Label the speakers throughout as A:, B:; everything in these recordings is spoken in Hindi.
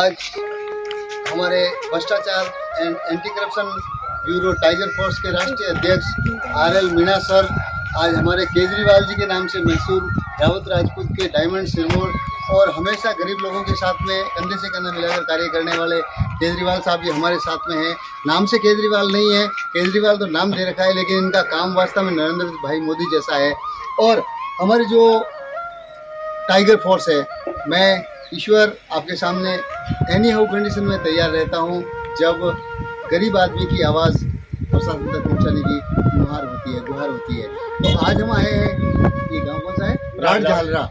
A: आज हमारे भ्रष्टाचार and anti corruption bureau tiger force के राष्ट्रीय अध्यक्ष RL मीणा सर आज हमारे केजरीवाल जी के नाम से मशहूर रावत राजपूत के डायमंड सिरमौर और हमेशा गरीब लोगों के साथ में कंधे से कंधा मिलाकर कार्य करने वाले केजरीवाल साहब जी हमारे साथ में हैं। नाम से केजरीवाल नहीं है, केजरीवाल तो नाम दे रखा है, लेकिन इनका काम वास्तव में नरेंद्र भाई मोदी जैसा है। और हमारी जो टाइगर फोर्स है, मैं ईश्वर आपके सामने एनी हाउ कंडीशन में तैयार रहता हूँ जब गरीब आदमी की आवाज़ प्रशासन तक पहुँचाने की गुहार होती है। तो आज हम आए हैं, ये गांव कौन सा है? राठ झालरा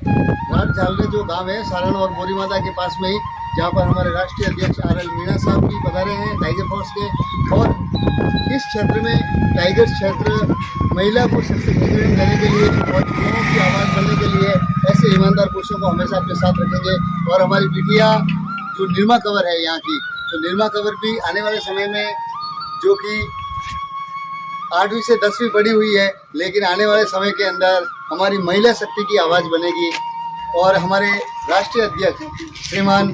A: जो गांव है सारण और बोरी माता के पास में ही, जहाँ पर हमारे राष्ट्रीय अध्यक्ष RL मीणा साहब भी पधारे हैं टाइगर फोर्स के। और इस क्षेत्र में टाइगर क्षेत्र महिला को सशक्तिकरण देने के लिए और युवाओं की आवाज़ बनने के लिए ऐसे ईमानदार पुरुषों को हमेशा अपने साथ रखेंगे। और हमारी बिटिया जो निर्मा कंवर है यहाँ की, तो निर्मा कंवर भी आने वाले समय में, जो कि 8वीं से 10वीं पढ़ी हुई है, लेकिन आने वाले समय के अंदर हमारी महिला शक्ति की आवाज़ बनेगी। और हमारे राष्ट्रीय अध्यक्ष श्रीमान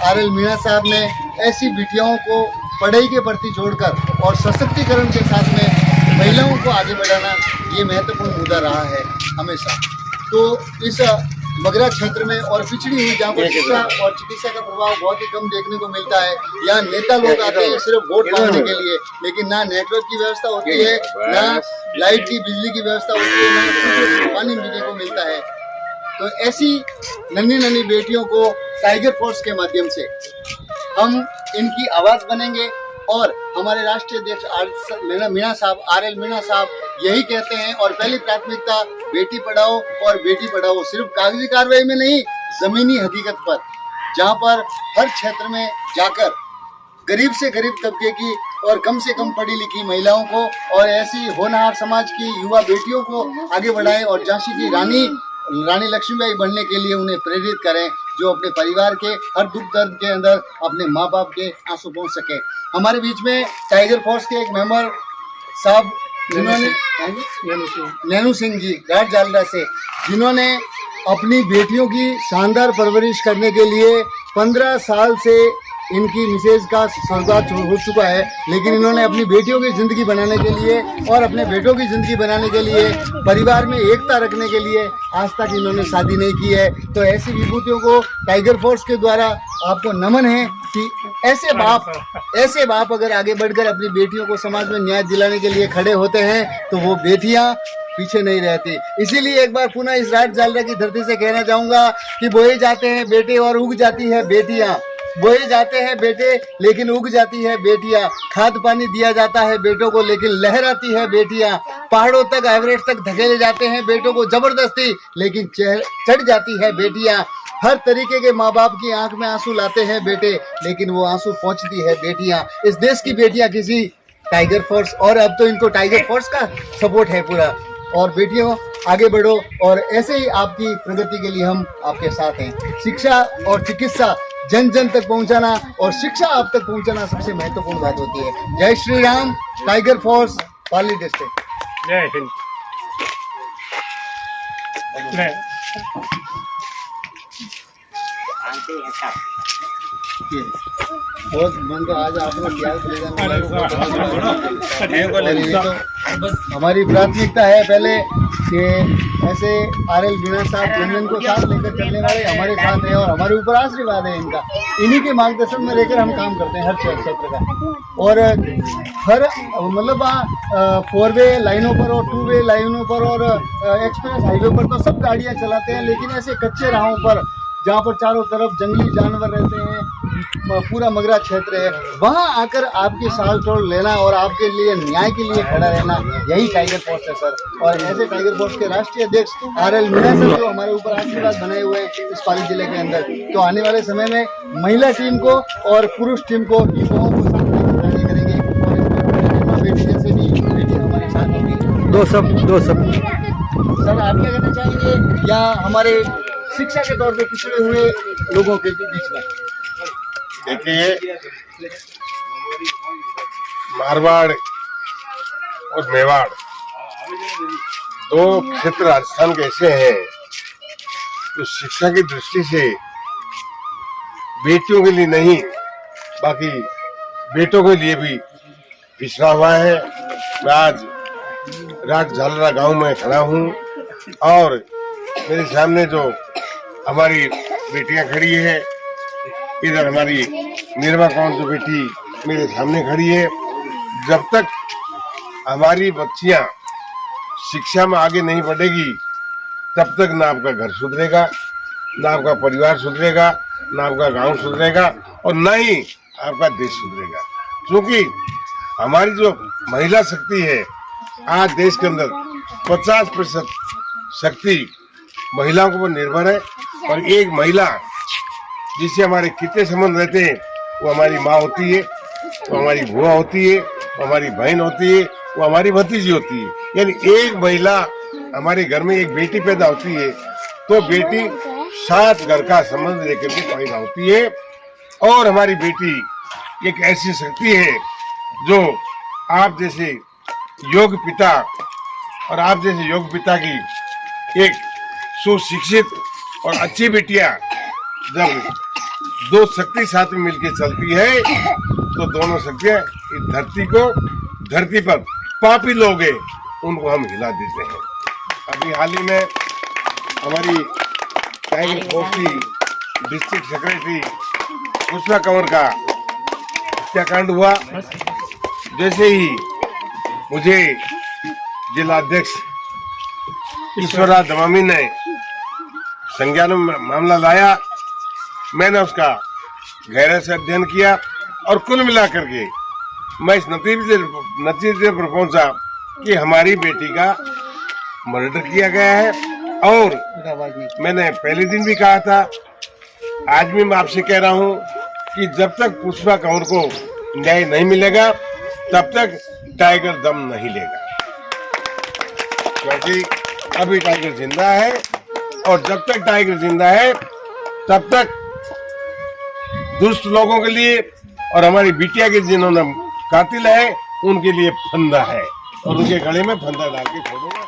A: RL मीणा साहब ने ऐसी बिटियाओं को पढ़ाई के प्रति जोड़कर और सशक्तिकरण के साथ में महिलाओं को आगे बढ़ाना, ये महत्वपूर्ण मुद्दा रहा है हमेशा। तो इस मगरा क्षेत्र में और पिछड़ी हुई, जहाँ पर शिक्षा और चिकित्सा का प्रभाव बहुत ही कम देखने को मिलता है, यहाँ नेता लोग आते हैं सिर्फ वोट मांगने के लिए, लेकिन ना नेटवर्क की व्यवस्था होती है, ना लाइट की बिजली की व्यवस्था होती है, ना पानी पीने को मिलता है। तो ऐसी नन्ही बेटियों को टाइगर फोर्स के माध्यम से हम इनकी आवाज़ बनेंगे। और हमारे राष्ट्रीय अध्यक्ष मीणा साहब RL मीणा साहब यही कहते हैं, और पहली प्राथमिकता बेटी पढ़ाओ और बेटी पढ़ाओ, सिर्फ कागजी कार्रवाई में नहीं, ज़मीनी हकीकत पर, जहां पर हर क्षेत्र में जाकर गरीब से गरीब तबके की और कम से कम पढ़ी लिखी महिलाओं को और ऐसी होनहार समाज की युवा बेटियों को आगे बढ़ाएं और झांसी की रानी लक्ष्मीबाई बनने के लिए उन्हें प्रेरित करें, जो अपने परिवार के हर दुख दर्द के अंदर अपने माँ बाप के आंसू पहुँच सके। हमारे बीच में टाइगर फोर्स के एक मेंबर साहब, जिन्होंने नैनू सिंह जी राठ झालरा से, जिन्होंने अपनी बेटियों की शानदार परवरिश करने के लिए 15 साल से इनकी मिसेज का स्वर्गवास हो चुका है, लेकिन इन्होंने अपनी बेटियों की ज़िंदगी बनाने के लिए और अपने बेटों की ज़िंदगी बनाने के लिए, परिवार में एकता रखने के लिए आज तक इन्होंने शादी नहीं की है। तो ऐसी विभूतियों को टाइगर फोर्स के द्वारा आपको नमन है कि ऐसे बाप अगर आगे बढ़कर अपनी बेटियों को समाज में न्याय दिलाने के लिए खड़े होते हैं तो वो बेटियाँ पीछे नहीं रहती। इसीलिए एक बार पुनः इस राठ झालरा की धरती से कहना चाहूँगा कि बोए जाते हैं बेटे और उग जाती है बेटियाँ, बोए जाते हैं बेटे लेकिन उग जाती है बेटियां, खाद पानी दिया जाता है बेटों को लेकिन लहराती है बेटियां, पहाड़ों तक एवरेस्ट तक धकेले जाते हैं बेटों को जबरदस्ती लेकिन चढ़ जाती है बेटियां, हर तरीके के माँ बाप की आंख में आंसू लाते हैं बेटे लेकिन वो आंसू पहुंचती है बेटियां। इस देश की बेटियां किसी टाइगर फोर्स, और अब तो इनको टाइगर फोर्स का सपोर्ट है पूरा। और बेटियों आगे बढ़ो और ऐसे ही आपकी प्रगति के लिए हम आपके साथ हैं। शिक्षा और चिकित्सा जन जन तक पहुंचाना और शिक्षा आप तक पहुंचाना सबसे महत्वपूर्ण बात होती है। जय श्री राम। टाइगर फोर्स, पाली डिस्ट्रिक्ट।
B: जय हिंद।
A: बहुत मन तो आज आपने क्या हमारी प्राथमिकता है पहले कि ऐसे RL मीणा साहब जन को साथ लेकर चलने वाले हमारे साथ हैं और हमारे ऊपर आशीर्वाद है इनका, इन्हीं के मार्गदर्शन में रहकर हम काम करते हैं हर क्षेत्र का। और हर मतलब 4 वे लाइनों पर और 2 वे लाइनों पर और एक्सप्रेस हाईवे पर तो सब गाड़ियां चलाते हैं, लेकिन ऐसे कच्चे राहों पर जहाँ पर चारों तरफ जंगली जानवर रहते हैं, पूरा मगरा क्षेत्र है, वहाँ आकर आपकी साल तोड़ लेना और आपके लिए न्याय के लिए खड़ा रहना, यही टाइगर फोर्स है सर। और ऐसे टाइगर फोर्स के राष्ट्रीय अध्यक्ष RL मीणा सर जो हमारे ऊपर आशीर्वाद बनाए हुए हैं इस पाली जिले के अंदर, तो आने वाले समय में महिला टीम को और पुरुष टीम को युवाओं को साथ करेंगे और बेटी जैसे भी बेटी हमारे साथ होगी।
B: दो सब
A: सर आप क्या कहना चाहेंगे या हमारे शिक्षा के तौर पे पिछड़े हुए लोगों के बीच में?
C: देखिए, मारवाड़ और मेवाड़ 2 क्षेत्र राजस्थान के ऐसे हैं जो शिक्षा की दृष्टि से बेटियों के लिए नहीं, बाकी बेटों के लिए भी पिछड़ा हुआ है। मैं आज राज झालरा गांव में खड़ा हूं और मेरे सामने जो हमारी बेटियां खड़ी है, इधर हमारी निर्मा कौर जो बेटी मेरे सामने खड़ी है। जब तक हमारी बच्चियां शिक्षा में आगे नहीं बढ़ेगी, तब तक ना आपका घर सुधरेगा, ना आपका परिवार सुधरेगा, ना आपका गांव सुधरेगा और ना ही आपका देश सुधरेगा। क्योंकि हमारी जो महिला शक्ति है, आज देश के अंदर 50% शक्ति महिलाओं के ऊपर निर्भर है। और एक महिला जिससे हमारे कितने संबंध रहते हैं, वो हमारी माँ होती है, वो हमारी बुआ होती है, वो हमारी बहन होती है, वो हमारी भतीजी होती है। यानी एक महिला हमारे घर में एक बेटी पैदा होती है तो बेटी 7 घर का संबंध लेकर के पैदा होती है। और हमारी बेटी एक ऐसी शक्ति है जो आप जैसे योग पिता और आप जैसे योग पिता की एक सुशिक्षित और अच्छी बेटियां जब दो शक्ति साथ में मिलकर चलती है तो दोनों शक्तियां इस धरती पर पापी लोग हैं उनको हम हिला देते हैं। अभी हाल ही में हमारी टाइगर फोर्स की डिस्ट्रिक्ट सेक्रेटरी पुष्पा कंवर का हत्याकांड हुआ। जैसे ही मुझे जिलाध्यक्ष ईश्वरा दमामी ने संज्ञान में मामला लाया, मैंने उसका गहरे से अध्ययन किया और कुल मिलाकर के मैं इस नतीजे पर पहुंचा कि हमारी बेटी का मर्डर किया गया है। और मैंने पहले दिन भी कहा था, आज भी मैं आपसे कह रहा हूं कि जब तक पुष्पा कंवर को न्याय नहीं मिलेगा तब तक टाइगर दम नहीं लेगा। क्योंकि अभी टाइगर जिंदा है और जब तक टाइगर जिंदा है तब तक दुष्ट लोगों के लिए और हमारी बिटिया के जिन्होंने कातिल है उनके लिए फंदा है और उनके गले में फंदा डाल के छोड़ूंगा।